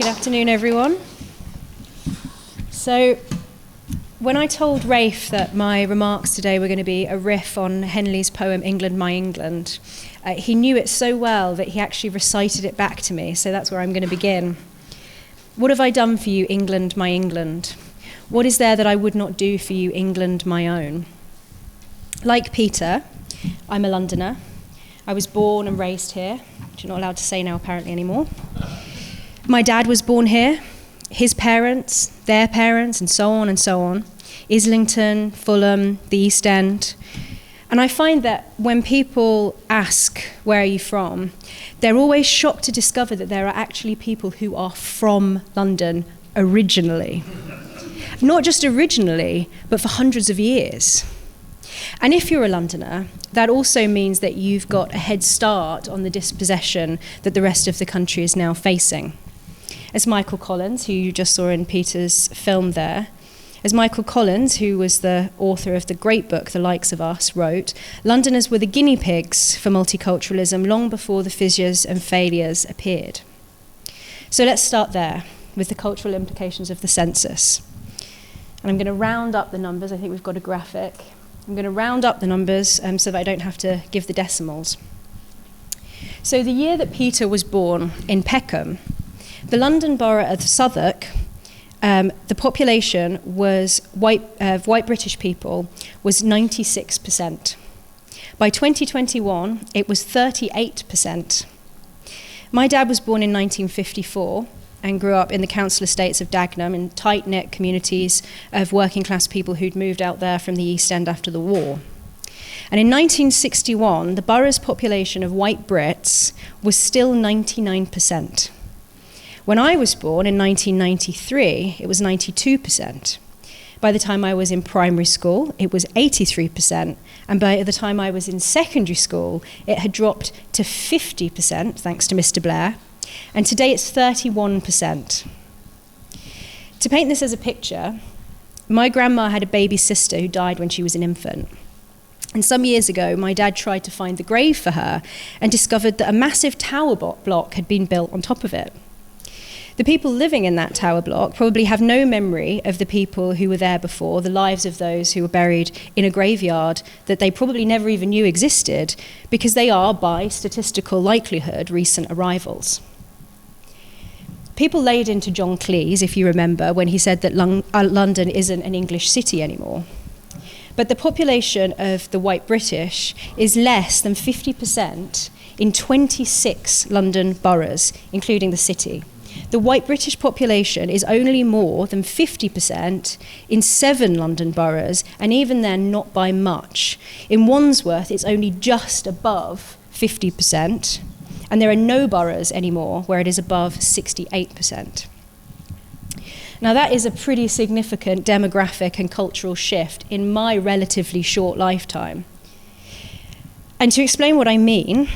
Good afternoon, everyone. So, when I told Rafe that my remarks today were going to be a riff on Henley's poem England, My England, he knew it so well that he actually recited it back to me, so that's where I'm going to begin. What have I done for you, England, my England? What is there that I would not do for you, England, my own? Like Peter, I'm a Londoner. I was born and raised here, which you're not allowed to say now apparently anymore. My dad was born here, his parents, their parents, and so on and so on. Islington, Fulham, the East End. And I find that when people ask, where are you from, they're always shocked to discover that there are actually people who are from London originally. Not just originally, but for hundreds of years. And if you're a Londoner, that also means that you've got a head start on the dispossession that the rest of the country is now facing. As Michael Collins, who you just saw in Peter's film there, as Michael Collins, who was the author of the great book, The Likes of Us, wrote, Londoners were the guinea pigs for multiculturalism long before the fissures and failures appeared. So let's start there with the cultural implications of the census. And I'm going to round up the numbers. I think we've got a graphic. I'm going to round up the numbers so that I don't have to give the decimals. So the year that Peter was born in Peckham, the London borough of Southwark, the population was white British people was 96%. By 2021, it was 38%. My dad was born in 1954 and grew up in the council estates of Dagenham in tight-knit communities of working-class people who'd moved out there from the East End after the war. And in 1961, the borough's population of white Brits was still 99%. When I was born in 1993, it was 92%. By the time I was in primary school, it was 83%. And by the time I was in secondary school, it had dropped to 50%, thanks to Mr. Blair. And today it's 31%. To paint this as a picture, my grandma had a baby sister who died when she was an infant. And some years ago, my dad tried to find the grave for her and discovered that a massive tower block had been built on top of it. The people living in that tower block probably have no memory of the people who were there before, the lives of those who were buried in a graveyard that they probably never even knew existed, because they are, by statistical likelihood, recent arrivals. People laid into John Cleese, if you remember, when he said that London isn't an English city anymore. But the population of the white British is less than 50% in 26 London boroughs, including the city. The white British population is only more than 50% in 7 London boroughs, and even then not by much. In Wandsworth, it's only just above 50%, and there are no boroughs anymore where it is above 68%. Now that is a pretty significant demographic and cultural shift in my relatively short lifetime. And to explain what I mean,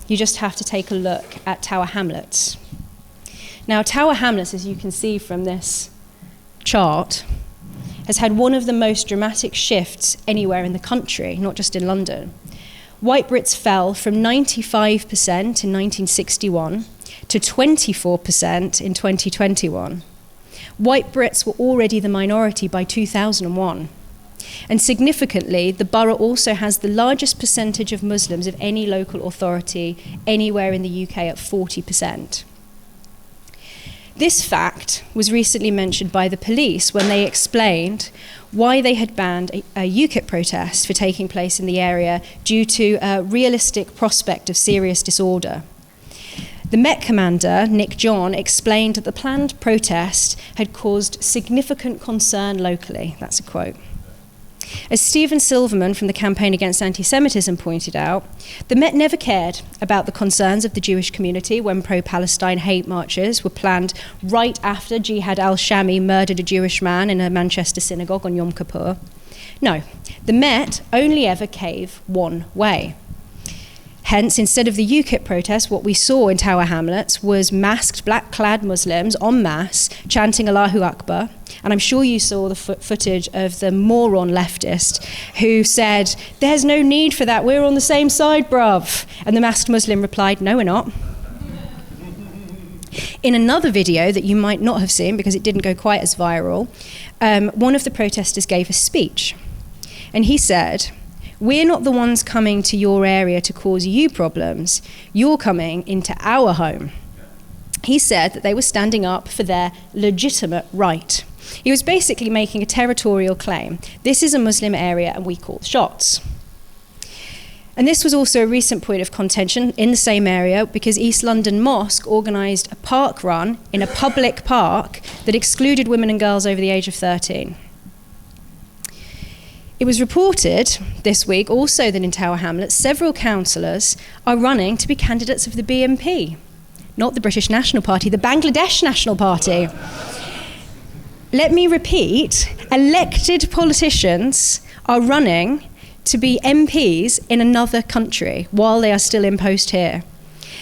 you just have to take a look at Tower Hamlets. Now, Tower Hamlets, as you can see from this chart, has had one of the most dramatic shifts anywhere in the country, not just in London. White Brits fell from 95% in 1961 to 24% in 2021. White Brits were already the minority by 2001. And significantly, the borough also has the largest percentage of Muslims of any local authority anywhere in the UK at 40%. This fact was recently mentioned by the police when they explained why they had banned a UKIP protest for taking place in the area due to a realistic prospect of serious disorder. The Met commander, Nick John, explained that the planned protest had caused significant concern locally. That's a quote. As Stephen Silverman from the Campaign Against Anti-Semitism pointed out, the Met never cared about the concerns of the Jewish community when pro-Palestine hate marches were planned right after Jihad al-Shami murdered a Jewish man in a Manchester synagogue on Yom Kippur. No, the Met only ever cave one way. Hence, instead of the UKIP protest, what we saw in Tower Hamlets was masked black-clad Muslims en masse chanting Allahu Akbar. And I'm sure you saw the footage of the moron leftist who said, "There's no need for that, we're on the same side, bruv." And the masked Muslim replied, "No, we're not." In another video that you might not have seen because it didn't go quite as viral, one of the protesters gave a speech. And he said, "We're not the ones coming to your area to cause you problems. You're coming into our home." He said that they were standing up for their legitimate right. He was basically making a territorial claim. This is a Muslim area and we call the shots. And this was also a recent point of contention in the same area because East London Mosque organised a park run in a public park that excluded women and girls over the age of 13. It was reported this week also that in Tower Hamlets, several councillors are running to be candidates of the BNP, not the British National Party, the Bangladesh National Party. Let me repeat, elected politicians are running to be MPs in another country while they are still in post here.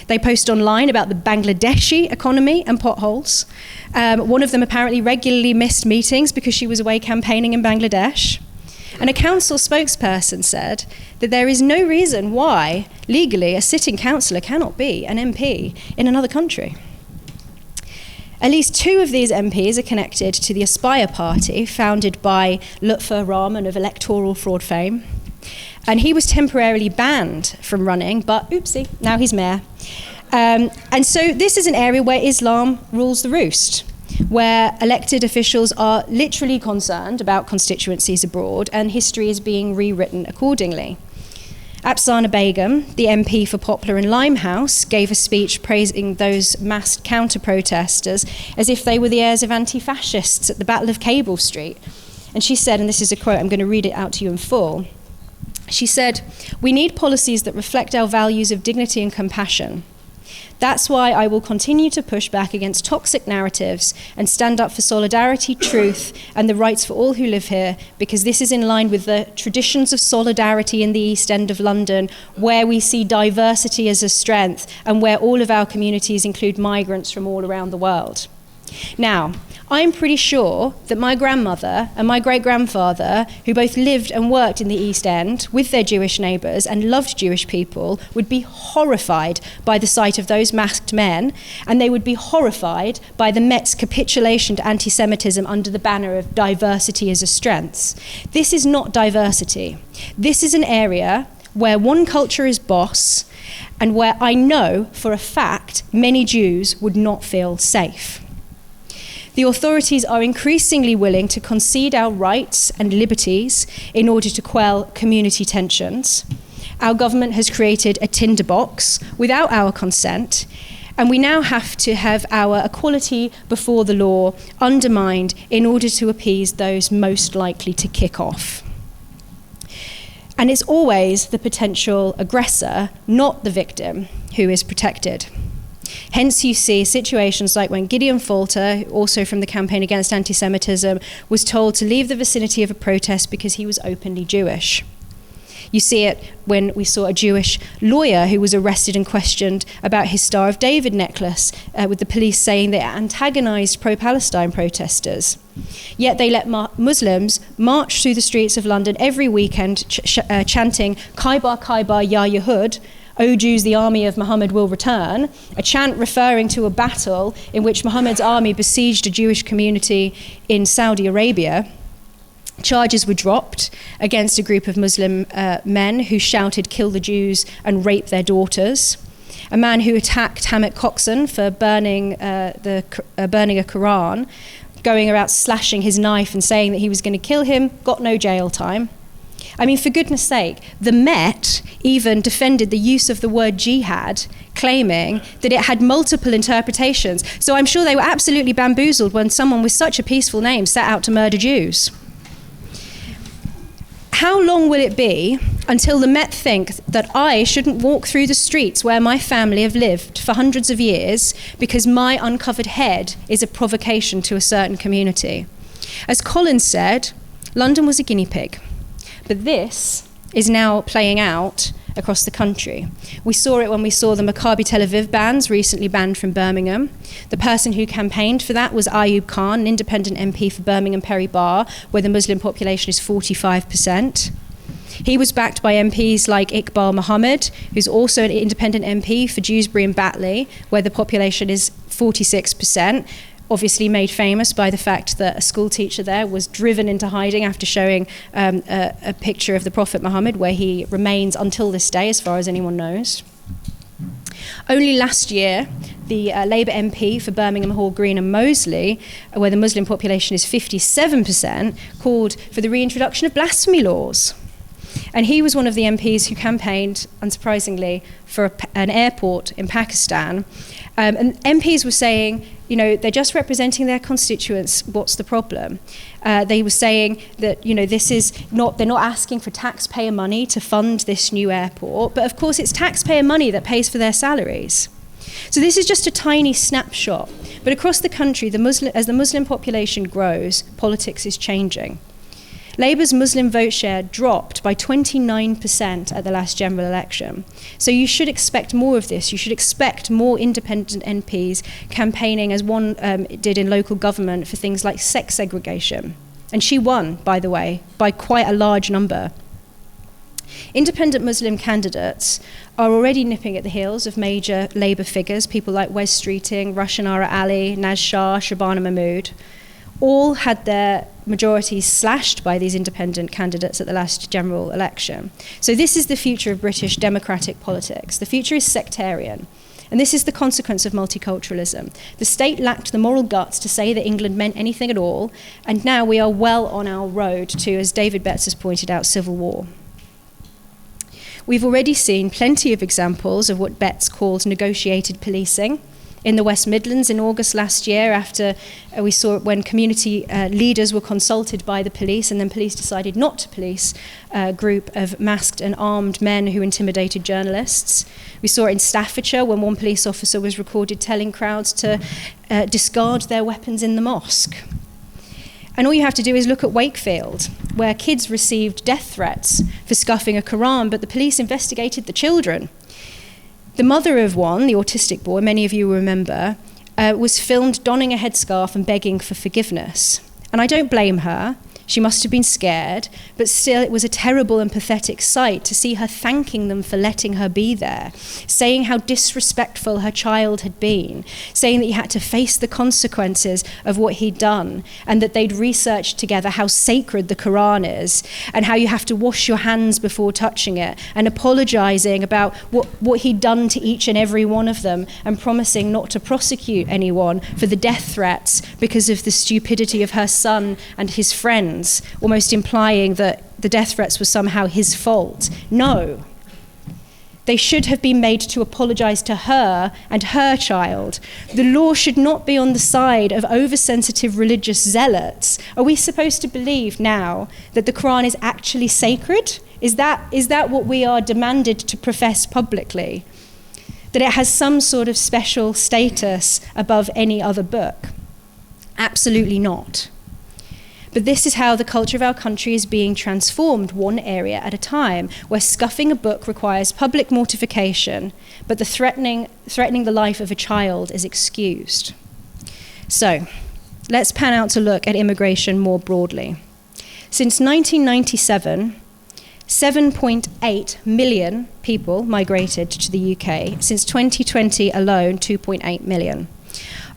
They post online about the Bangladeshi economy and potholes. One of them apparently regularly missed meetings because she was away campaigning in Bangladesh. And a council spokesperson said that there is no reason why, legally, a sitting councillor cannot be an MP in another country. At least 2 of these MPs are connected to the Aspire party, founded by Lutfur Rahman of electoral fraud fame. And he was temporarily banned from running, but oopsie, now he's mayor. And so this is an area where Islam rules the roost, where elected officials are literally concerned about constituencies abroad and history is being rewritten accordingly. Afsana Begum, the MP for Poplar and Limehouse, gave a speech praising those massed counter-protesters as if they were the heirs of anti-fascists at the Battle of Cable Street. And she said, and this is a quote, I'm going to read it out to you in full. She said, "We need policies that reflect our values of dignity and compassion. That's why I will continue to push back against toxic narratives and stand up for solidarity, truth, and the rights for all who live here, because this is in line with the traditions of solidarity in the East End of London, where we see diversity as a strength and where all of our communities include migrants from all around the world." Now, I'm pretty sure that my grandmother and my great-grandfather, who both lived and worked in the East End with their Jewish neighbours and loved Jewish people, would be horrified by the sight of those masked men, and they would be horrified by the Met's capitulation to anti-Semitism under the banner of diversity as a strength. This is not diversity. This is an area where one culture is boss and where I know for a fact many Jews would not feel safe. The authorities are increasingly willing to concede our rights and liberties in order to quell community tensions. Our government has created a tinderbox without our consent, and we now have to have our equality before the law undermined in order to appease those most likely to kick off. And it's always the potential aggressor, not the victim, who is protected. Hence you see situations like when Gideon Falter, also from the Campaign Against Anti-Semitism, was told to leave the vicinity of a protest because he was openly Jewish. You see it when we saw a Jewish lawyer who was arrested and questioned about his Star of David necklace, with the police saying they antagonized pro-Palestine protesters. Yet they let Muslims march through the streets of London every weekend chanting, "Khaybar, Khaybar, Ya Yehud," "O Jews, the army of Muhammad will return," a chant referring to a battle in which Muhammad's army besieged a Jewish community in Saudi Arabia. Charges were dropped against a group of Muslim men who shouted, "Kill the Jews," and rape their daughters. A man who attacked Hamid Coxon for burning a Quran, going about slashing his knife and saying that he was going to kill him, got no jail time. I mean, for goodness sake, the Met even defended the use of the word jihad, claiming that it had multiple interpretations. So I'm sure they were absolutely bamboozled when someone with such a peaceful name set out to murder Jews. How long will it be until the Met think that I shouldn't walk through the streets where my family have lived for hundreds of years because my uncovered head is a provocation to a certain community? As Colin said, London was a guinea pig. But this is now playing out across the country. We saw it when we saw the Maccabi Tel Aviv bans recently banned from Birmingham. The person who campaigned for that was Ayub Khan, an independent MP for Birmingham Perry Barr, where the Muslim population is 45%. He was backed by MPs like Iqbal Mohammed, who's also an independent MP for Dewsbury and Batley, where the population is 46%, obviously made famous by the fact that a school teacher there was driven into hiding after showing a picture of the Prophet Muhammad, where he remains until this day, as far as anyone knows. Only last year, the Labour MP for Birmingham Hall Green and Moseley, where the Muslim population is 57%, called for the reintroduction of blasphemy laws. And he was one of the MPs who campaigned, unsurprisingly, for an airport in Pakistan. And MPs were saying, you know, they're just representing their constituents, what's the problem? They were saying that, you know, this is not, they're not asking for taxpayer money to fund this new airport, but of course it's taxpayer money that pays for their salaries. So this is just a tiny snapshot. But across the country, as the Muslim population grows, politics is changing. Labour's Muslim vote share dropped by 29% at the last general election. So you should expect more of this. You should expect more independent MPs campaigning, as one did in local government, for things like sex segregation. And she won, by the way, by quite a large number. Independent Muslim candidates are already nipping at the heels of major Labour figures, people like Wes Streeting, Rushanara Ali, Naz Shah, Shabana Mahmood. All had their majorities slashed by these independent candidates at the last general election. So this is the future of British democratic politics. The future is sectarian. And this is the consequence of multiculturalism. The state lacked the moral guts to say that England meant anything at all, and now we are well on our road to, as David Betts has pointed out, civil war. We've already seen plenty of examples of what Betts calls negotiated policing. In the West Midlands in August last year, after we saw it when community leaders were consulted by the police, and then police decided not to police a group of masked and armed men who intimidated journalists. We saw it in Staffordshire when one police officer was recorded telling crowds to discard their weapons in the mosque. And all you have to do is look at Wakefield, where kids received death threats for scuffing a Quran, but the police investigated the children. The mother of one, the autistic boy, many of you will remember, was filmed donning a headscarf and begging for forgiveness. And I don't blame her. She must have been scared, but still it was a terrible and pathetic sight to see her thanking them for letting her be there, saying how disrespectful her child had been, saying that he had to face the consequences of what he'd done, and that they'd researched together how sacred the Quran is, and how you have to wash your hands before touching it, and apologizing about what he'd done to each and every one of them, and promising not to prosecute anyone for the death threats because of the stupidity of her son and his friends, almost implying that the death threats were somehow his fault. No. They should have been made to apologize to her and her child. The law should not be on the side of oversensitive religious zealots. Are we supposed to believe now that the Quran is actually sacred? Is that what we are demanded to profess publicly? That it has some sort of special status above any other book? Absolutely not. But this is how the culture of our country is being transformed, one area at a time, where scuffing a book requires public mortification, but the threatening the life of a child is excused. So, let's pan out to look at immigration more broadly. Since 1997, 7.8 million people migrated to the UK. Since 2020 alone, 2.8 million.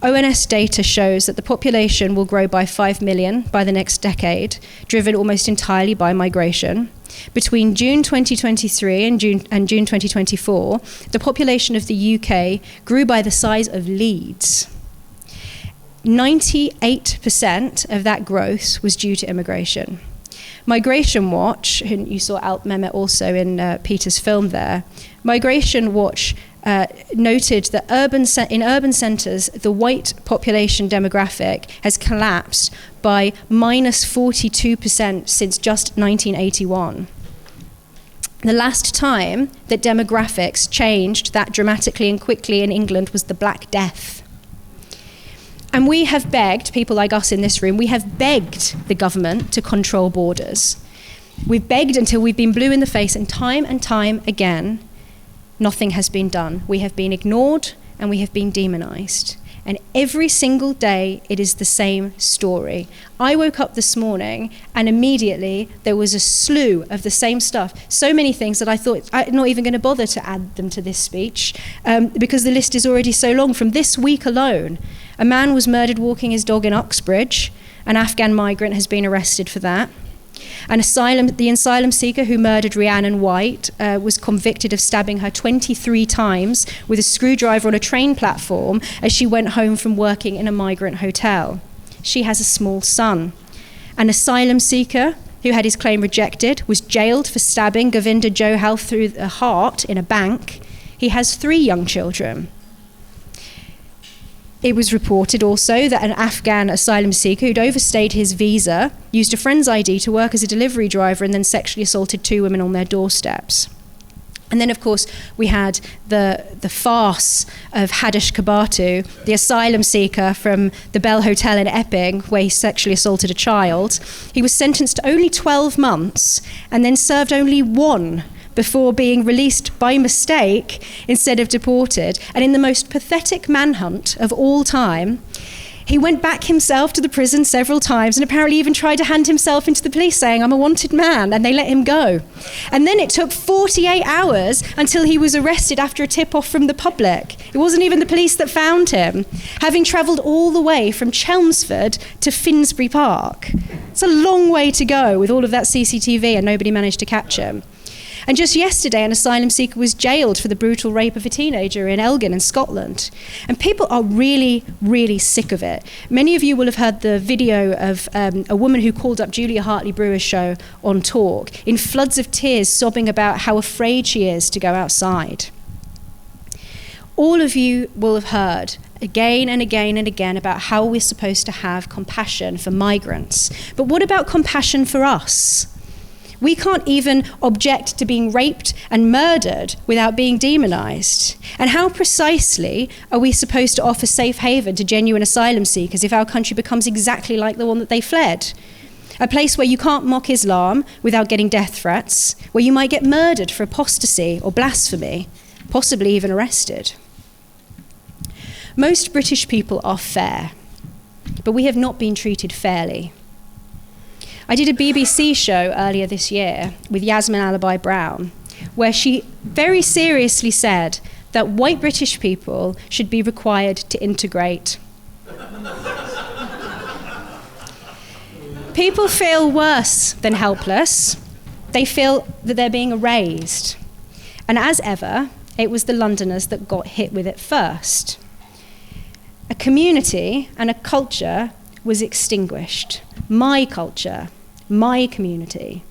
ONS data shows that the population will grow by 5 million by the next decade, driven almost entirely by migration. Between June 2023 and June 2024, the population of the UK grew by the size of Leeds. 98% of that growth was due to immigration. Migration Watch, and you saw Alt Mehmet also in Peter's film there, Migration Watch noted that in urban centres, the white population demographic has collapsed by minus 42% since just 1981. The last time that demographics changed that dramatically and quickly in England was the Black Death. And we have begged, people like us in this room, we have begged the government to control borders. We've begged until we've been blue in the face, and time again, nothing has been done. We have been ignored and we have been demonized. And every single day, it is the same story. I woke up this morning and immediately there was a slew of the same stuff. So many things that I thought I'm not even going to bother to add them to this speech because the list is already so long. From this week alone, a man was murdered walking his dog in Uxbridge. An Afghan migrant has been arrested for that. The asylum seeker who murdered Rhiannon White was convicted of stabbing her 23 times with a screwdriver on a train platform as she went home from working in a migrant hotel. She has a small son. An asylum seeker who had his claim rejected was jailed for stabbing Govinda Johal through the heart in a bank. He has 3 young children. It was reported also that an Afghan asylum seeker who'd overstayed his visa used a friend's ID to work as a delivery driver and then sexually assaulted 2 women on their doorsteps. And then, of course, we had the farce of Hadish Kabatu, the asylum seeker from the Bell Hotel in Epping, where he sexually assaulted a child. He was sentenced to only 12 months and then served only 1 before being released by mistake instead of deported. And in the most pathetic manhunt of all time, he went back himself to the prison several times and apparently even tried to hand himself into the police saying, "I'm a wanted man," and they let him go. And then it took 48 hours until he was arrested after a tip-off from the public. It wasn't even the police that found him, having travelled all the way from Chelmsford to Finsbury Park. It's a long way to go with all of that CCTV and nobody managed to catch him. And just yesterday, an asylum seeker was jailed for the brutal rape of a teenager in Elgin in Scotland. And people are really, really sick of it. Many of you will have heard the video of a woman who called up Julia Hartley-Brewer's show on Talk in floods of tears, sobbing about how afraid she is to go outside. All of you will have heard again and again and again about how we're supposed to have compassion for migrants. But what about compassion for us? We can't even object to being raped and murdered without being demonized. And how precisely are we supposed to offer safe haven to genuine asylum seekers if our country becomes exactly like the one that they fled? A place where you can't mock Islam without getting death threats, where you might get murdered for apostasy or blasphemy, possibly even arrested. Most British people are fair, but we have not been treated fairly. I did a BBC show earlier this year with Yasmin Alibi-Brown, where she very seriously said that white British people should be required to integrate. People feel worse than helpless. They feel that they're being erased. And as ever, it was the Londoners that got hit with it first. A community and a culture was extinguished. My culture, my community.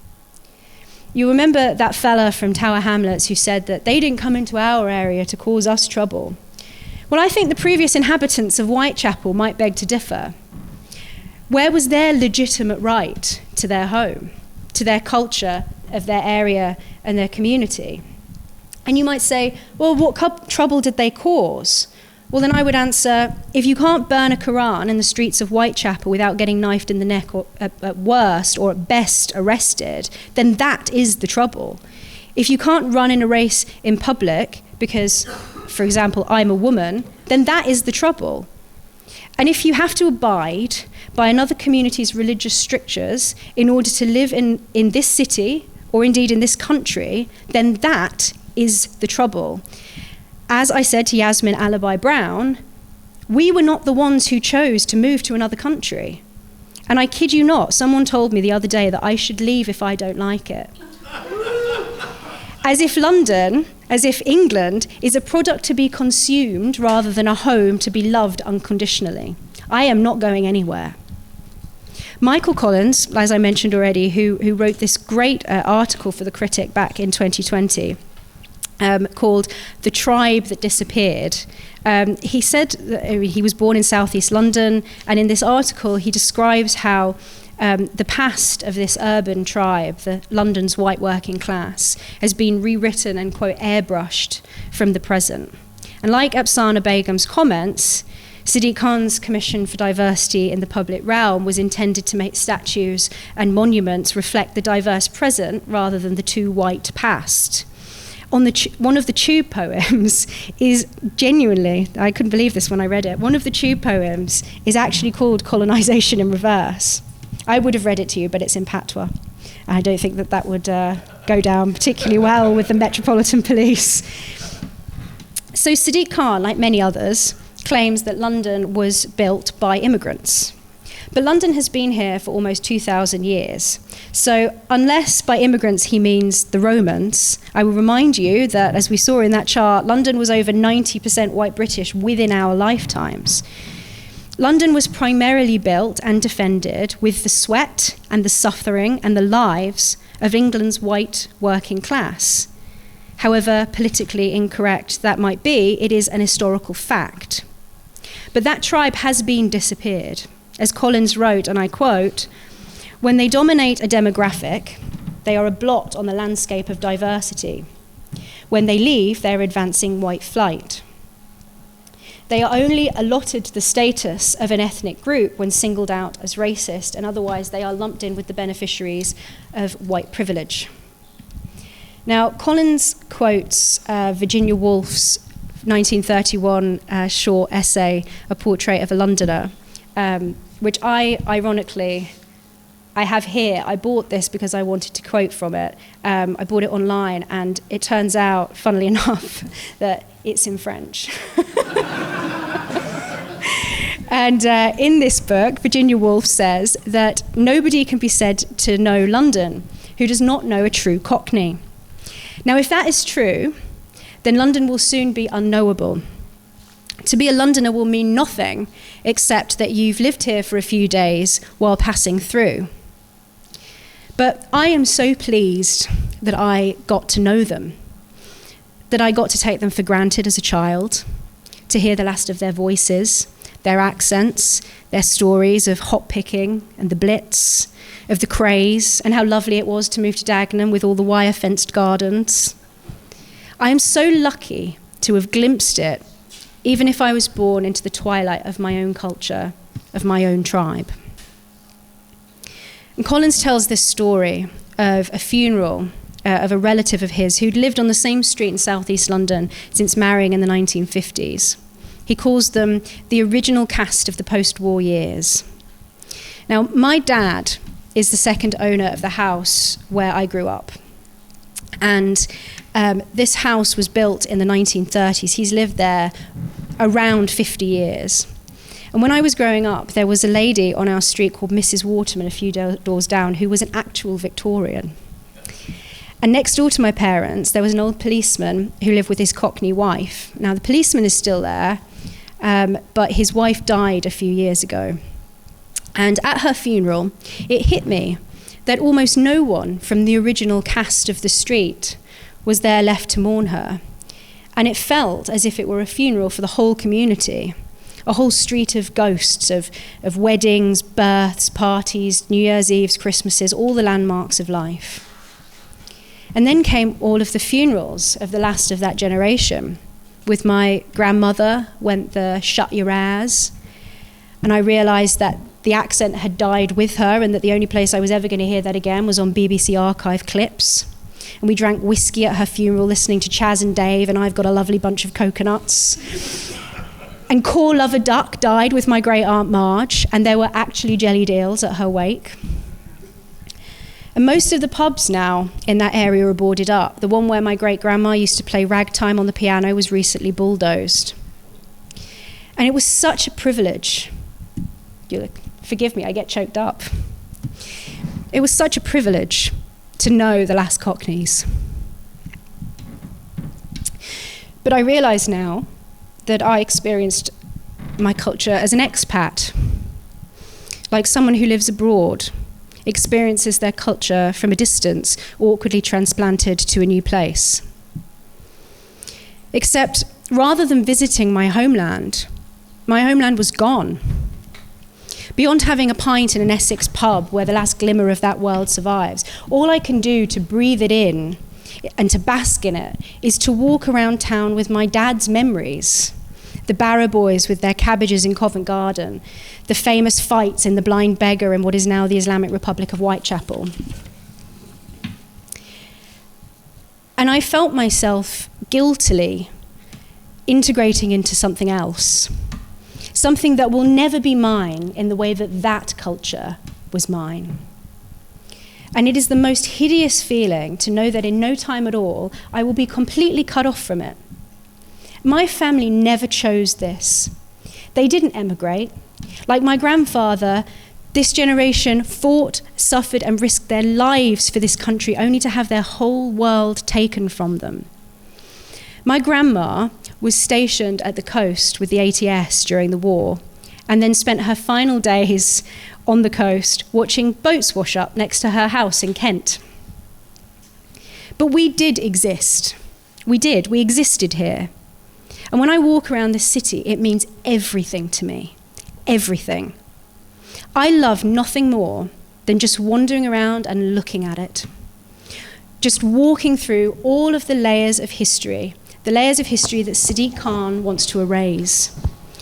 You remember that fella from Tower Hamlets who said that they didn't come into our area to cause us trouble. Well, I think the previous inhabitants of Whitechapel might beg to differ. Where was their legitimate right to their home, to their culture of their area and their community? And you might say, well, what trouble did they cause? Well, then I would answer, if you can't burn a Quran in the streets of Whitechapel without getting knifed in the neck or at worst or at best arrested, then that is the trouble. If you can't run in a race in public because, for example, I'm a woman, then that is the trouble. And if you have to abide by another community's religious strictures in order to live in this city or indeed in this country, then that is the trouble. As I said to Yasmin Alibi-Brown, we were not the ones who chose to move to another country. And I kid you not, someone told me the other day that I should leave if I don't like it. As if London, as if England, is a product to be consumed rather than a home to be loved unconditionally. I am not going anywhere. Michael Collins, as I mentioned already, who wrote this great article for The Critic back in 2020, called The Tribe That Disappeared. He said that he was born in southeast London, and in this article he describes how the past of this urban tribe, the London's white working class, has been rewritten and, quote, airbrushed from the present. And like Afsana Begum's comments, Sadiq Khan's Commission for Diversity in the Public Realm was intended to make statues and monuments reflect the diverse present rather than the too white past. on one of the Tube poems is genuinely, I couldn't believe this when I read it, one of the Tube poems is actually called Colonisation in Reverse. I would have read it to you, but it's in patois. I don't think that would go down particularly well with the Metropolitan Police. So Sadiq Khan, like many others, claims that London was built by immigrants. But London has been here for almost 2,000 years. So unless by immigrants he means the Romans, I will remind you that, as we saw in that chart, London was over 90% white British within our lifetimes. London was primarily built and defended with the sweat and the suffering and the lives of England's white working class. However politically incorrect that might be, it is an historical fact. But that tribe has been disappeared. As Collins wrote, and I quote, "When they dominate a demographic, they are a blot on the landscape of diversity. When they leave, they're advancing white flight. They are only allotted the status of an ethnic group when singled out as racist, and otherwise they are lumped in with the beneficiaries of white privilege." Now, Collins quotes Virginia Woolf's 1931 short essay, A Portrait of a Londoner, which I have here. I bought this because I wanted to quote from it. I bought it online, and it turns out, funnily enough, that it's in French. And in this book, Virginia Woolf says that nobody can be said to know London who does not know a true Cockney. Now, if that is true, then London will soon be unknowable. To be a Londoner will mean nothing except that you've lived here for a few days while passing through. But I am so pleased that I got to know them, that I got to take them for granted as a child, to hear the last of their voices, their accents, their stories of hop picking and the Blitz, of the craze and how lovely it was to move to Dagenham with all the wire-fenced gardens. I am so lucky to have glimpsed it, even if I was born into the twilight of my own culture, of my own tribe. And Collins tells this story of a funeral of a relative of his who'd lived on the same street in southeast London since marrying in the 1950s. He calls them the original cast of the post-war years. Now, my dad is the second owner of the house where I grew up. And this house was built in the 1930s. He's lived there around 50 years. And when I was growing up, there was a lady on our street called Mrs. Waterman, a few doors down, who was an actual Victorian. And next door to my parents, there was an old policeman who lived with his Cockney wife. Now, the policeman is still there, but his wife died a few years ago. And at her funeral, it hit me that almost no one from the original cast of the street was there left to mourn her. And it felt as if it were a funeral for the whole community, a whole street of ghosts of weddings, births, parties, New Year's Eves, Christmases, all the landmarks of life. And then came all of the funerals of the last of that generation. With my grandmother went the shut your ass, and I realised that the accent had died with her and that the only place I was ever going to hear that again was on BBC archive clips. And we drank whiskey at her funeral listening to Chaz and Dave and I've Got a Lovely Bunch of Coconuts. And Call Lover Duck died with my great Aunt Marge, and there were actually jelly deals at her wake. And most of the pubs now in that area are boarded up. The one where my great-grandma used to play ragtime on the piano was recently bulldozed. And it was such a privilege. Forgive me, I get choked up. It was such a privilege to know the last Cockneys. But I realise now that I experienced my culture as an expat, like someone who lives abroad, experiences their culture from a distance, awkwardly transplanted to a new place. Except rather than visiting my homeland was gone. Beyond having a pint in an Essex pub where the last glimmer of that world survives, all I can do to breathe it in and to bask in it is to walk around town with my dad's memories. The Barra Boys with their cabbages in Covent Garden, the famous fights in the Blind Beggar in what is now the Islamic Republic of Whitechapel. And And I felt myself guiltily integrating into something else, something that will never be mine in the way that that culture was mine. And it is the most hideous feeling to know that in no time at all, I will be completely cut off from it. My family never chose this. They didn't emigrate. Like my grandfather, this generation fought, suffered, and risked their lives for this country only to have their whole world taken from them. My grandma was stationed at the coast with the ATS during the war, and then spent her final days on the coast watching boats wash up next to her house in Kent. But we did exist. We existed here. And when I walk around this city, it means everything to me. Everything. I love nothing more than just wandering around and looking at it. Just walking through all of the layers of history that Sadiq Khan wants to erase.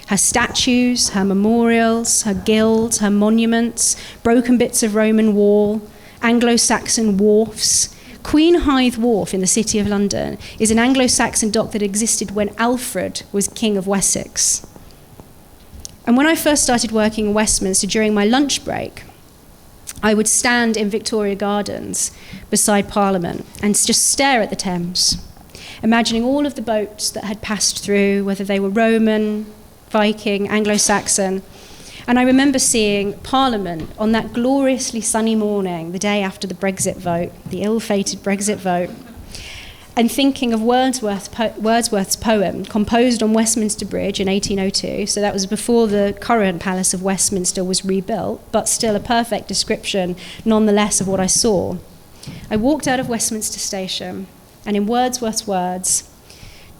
Her statues, her memorials, her guilds, her monuments, broken bits of Roman wall, Anglo-Saxon wharfs. Queen Hythe Wharf in the City of London is an Anglo-Saxon dock that existed when Alfred was King of Wessex. And when I first started working in Westminster during my lunch break, I would stand in Victoria Gardens beside Parliament and just stare at the Thames, imagining all of the boats that had passed through, whether they were Roman, Viking, Anglo-Saxon. And I remember seeing Parliament on that gloriously sunny morning, the day after the Brexit vote, the ill-fated Brexit vote, and thinking of Wordsworth's poem, composed on Westminster Bridge in 1802, so that was before the current Palace of Westminster was rebuilt, but still a perfect description, nonetheless, of what I saw. I walked out of Westminster Station, and in Wordsworth's words,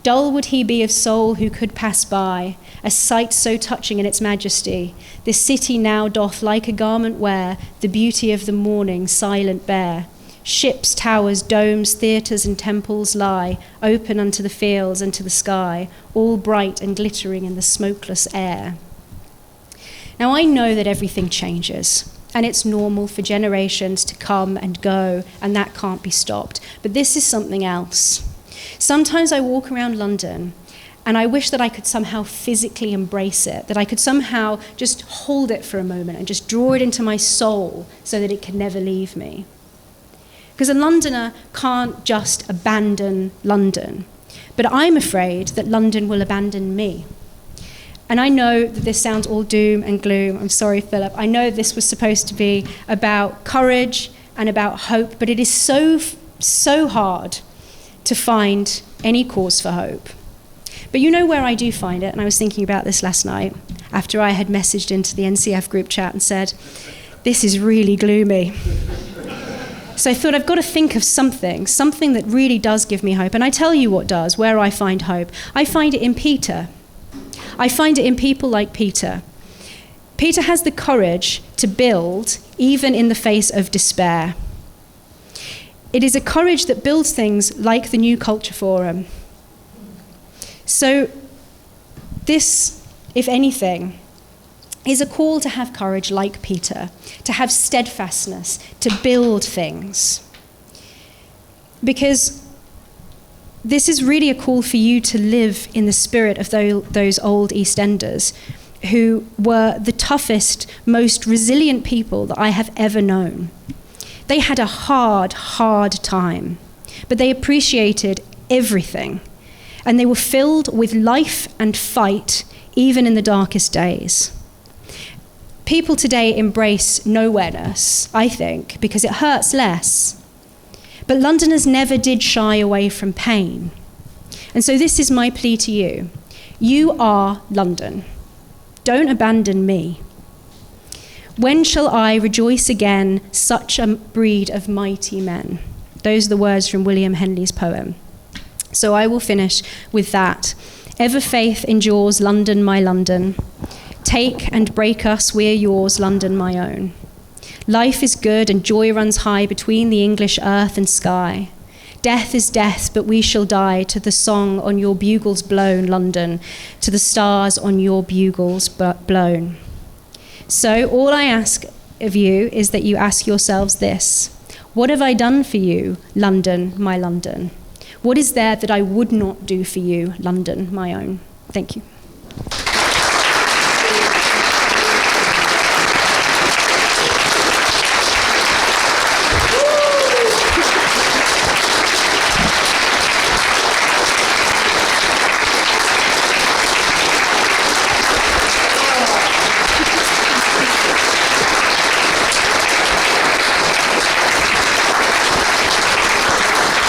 "Dull would he be of soul who could pass by, a sight so touching in its majesty. This city now doth like a garment wear, the beauty of the morning silent bare. Ships, towers, domes, theatres and temples lie, open unto the fields and to the sky, all bright and glittering in the smokeless air." Now I know that everything changes, and it's normal for generations to come and go, and that can't be stopped. But this is something else. Sometimes I walk around London and I wish that I could somehow physically embrace it, that I could somehow just hold it for a moment and just draw it into my soul so that it can never leave me. Because a Londoner can't just abandon London, but I'm afraid that London will abandon me. And I know that this sounds all doom and gloom. I'm sorry, Philip. I know this was supposed to be about courage and about hope, but it is so hard to find any cause for hope. But you know where I do find it, and I was thinking about this last night after I had messaged into the NCF group chat and said, this is really gloomy. So I thought I've got to think of something that really does give me hope. And I tell you what does, where I find hope. I find it in Peter. I find it in people like Peter. Peter has the courage to build even in the face of despair. It is a courage that builds things like the New Culture Forum. So this, if anything, is a call to have courage like Peter, to have steadfastness, to build things. Because this is really a call for you to live in the spirit of those old EastEnders who were the toughest, most resilient people that I have ever known. They had a hard time, but they appreciated everything, and they were filled with life and fight, even in the darkest days. People today embrace nowhereness, I think, because it hurts less. But Londoners never did shy away from pain. And so this is my plea to you. You are London. Don't abandon me. When shall I rejoice again, such a breed of mighty men? Those are the words from William Henley's poem. So I will finish with that. Ever faith endures, London, my London. Take and break us, we're yours, London, my own. Life is good and joy runs high between the English earth and sky. Death is death, but we shall die to the song on your bugles blown, London, to the stars on your bugles blown. So all I ask of you is that you ask yourselves this: what have I done for you, London, my London? What is there that I would not do for you, London, my own? Thank you.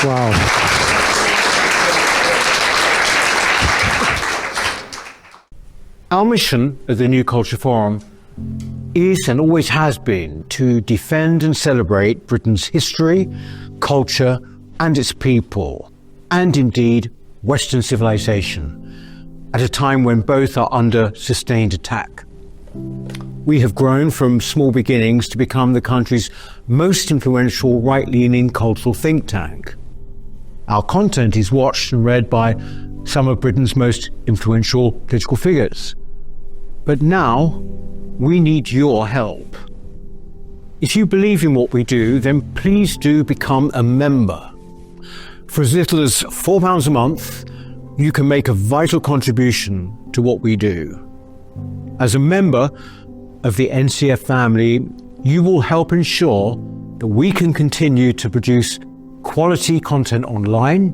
Wow. Our mission at the New Culture Forum is and always has been to defend and celebrate Britain's history, culture and its people, and indeed Western civilization, at a time when both are under sustained attack. We have grown from small beginnings to become the country's most influential right-leaning cultural think tank. Our content is watched and read by some of Britain's most influential political figures. But now, we need your help. If you believe in what we do, then please do become a member. For as little as £4 a month, you can make a vital contribution to what we do. As a member of the NCF family, you will help ensure that we can continue to produce quality content online,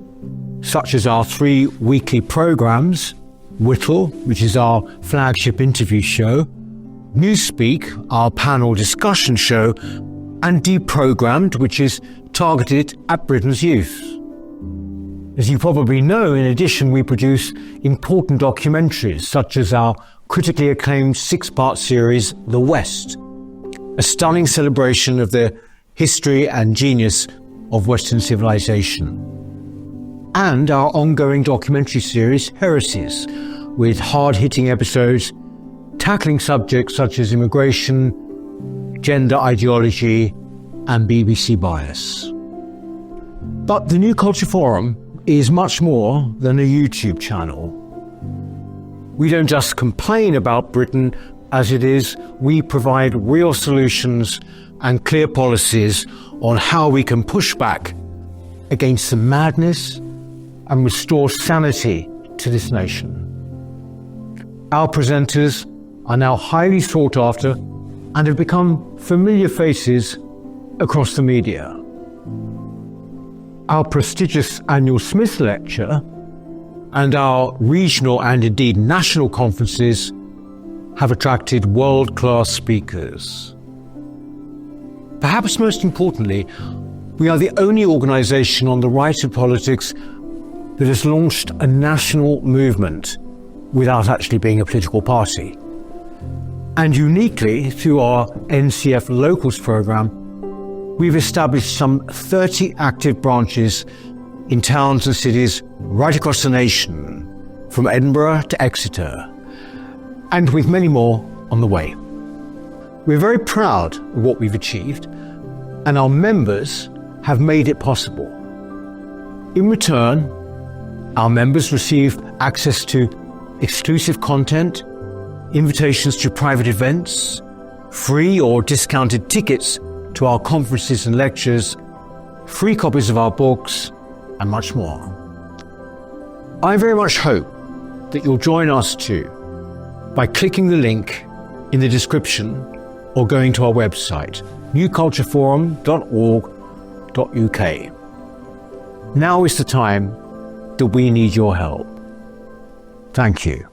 such as our 3 weekly programs, Whittle, which is our flagship interview show, Newspeak, our panel discussion show, and Deprogrammed, which is targeted at Britain's youth. As you probably know, in addition, we produce important documentaries, such as our critically acclaimed 6-part series, The West, a stunning celebration of the history and genius of Western civilization, and our ongoing documentary series, Heresies, with hard-hitting episodes tackling subjects such as immigration, gender ideology, and BBC bias. But the New Culture Forum is much more than a YouTube channel. We don't just complain about Britain as it is, we provide real solutions and clear policies on how we can push back against the madness and restore sanity to this nation. Our presenters are now highly sought after and have become familiar faces across the media. Our prestigious annual Smith Lecture and our regional and indeed national conferences have attracted world-class speakers. Perhaps most importantly, we are the only organisation on the right of politics that has launched a national movement without actually being a political party. And uniquely, through our NCF Locals programme, we've established some 30 active branches in towns and cities right across the nation, from Edinburgh to Exeter, and with many more on the way. We're very proud of what we've achieved, and our members have made it possible. In return, our members receive access to exclusive content, invitations to private events, free or discounted tickets to our conferences and lectures, free copies of our books, and much more. I very much hope that you'll join us too by clicking the link in the description or going to our website, newcultureforum.org.uk. Now is the time that we need your help. Thank you.